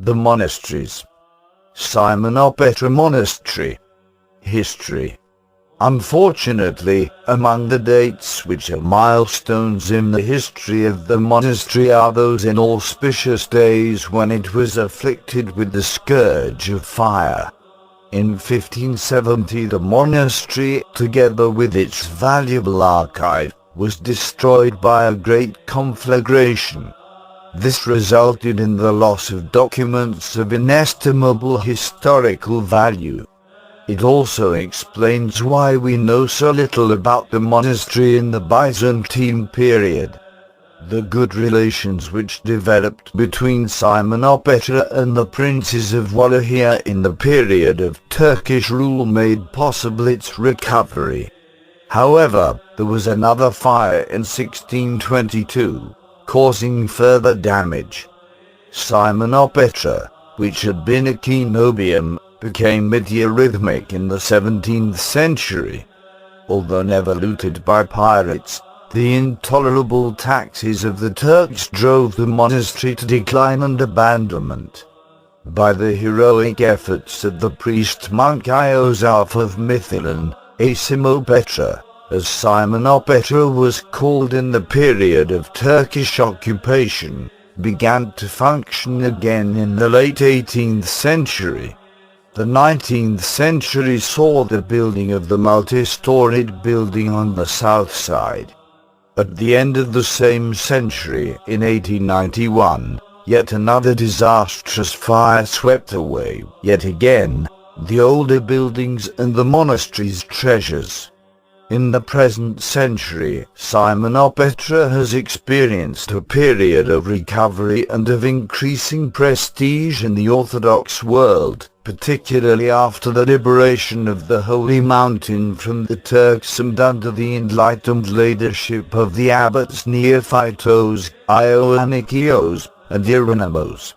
The monasteries. Simonopetra Monastery. History. Unfortunately, among the dates which are milestones in the history of the monastery are those inauspicious days when it was afflicted with the scourge of fire. In 1570 the monastery, together with its valuable archive, was destroyed by a great conflagration. This resulted in the loss of documents of inestimable historical value. It also explains why we know so little about the monastery in the Byzantine period. The good relations which developed between Simonopetra and the princes of Wallachia in the period of Turkish rule made possible its recovery. However, there was another fire in 1622, causing further damage. Simonopetra, which had been a cenobium, became meteorrhythmic in the 17th century. Although never looted by pirates, the intolerable taxes of the Turks drove the monastery to decline and abandonment. By the heroic efforts of the priest-monk Iosaf of Mytilene, Simonopetra, as Simonopetra was called in the period of Turkish occupation, began to function again in the late 18th century. The 19th century saw the building of the multi-storied building on the south side. At the end of the same century, in 1891, yet another disastrous fire swept away, yet again, the older buildings and the monastery's treasures. In the present century, Simonopetra has experienced a period of recovery and of increasing prestige in the Orthodox world, particularly after the liberation of the Holy Mountain from the Turks and under the enlightened leadership of the abbots Neophytos, Ioannikios, and Hieronymus.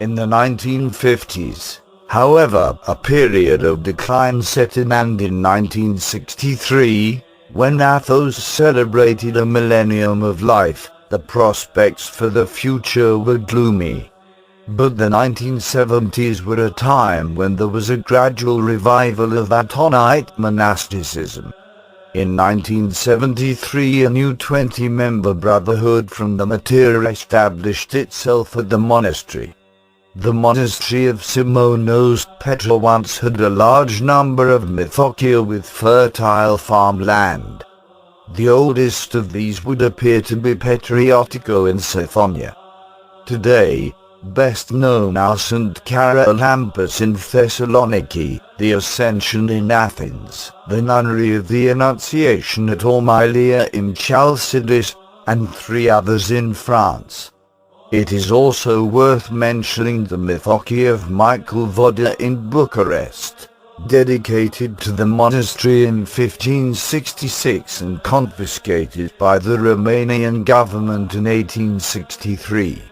In the 1950s, however, a period of decline set in, and in 1963, when Athos celebrated a millennium of life, the prospects for the future were gloomy. But the 1970s were a time when there was a gradual revival of Atonite monasticism. In 1973 a new 20-member brotherhood from the Monasteries established itself at the monastery. The monastery of Simonopetra once had a large number of mythokia with fertile farmland. The oldest of these would appear to be Petriotiko in Sithonia. Today, best known are St. Charalampus in Thessaloniki, the Ascension in Athens, the Nunnery of the Annunciation at Ormylia in Chalcidice, and 3 others in France. It is also worth mentioning the mythokia of Michael Voda in Bucharest, dedicated to the monastery in 1566 and confiscated by the Romanian government in 1863.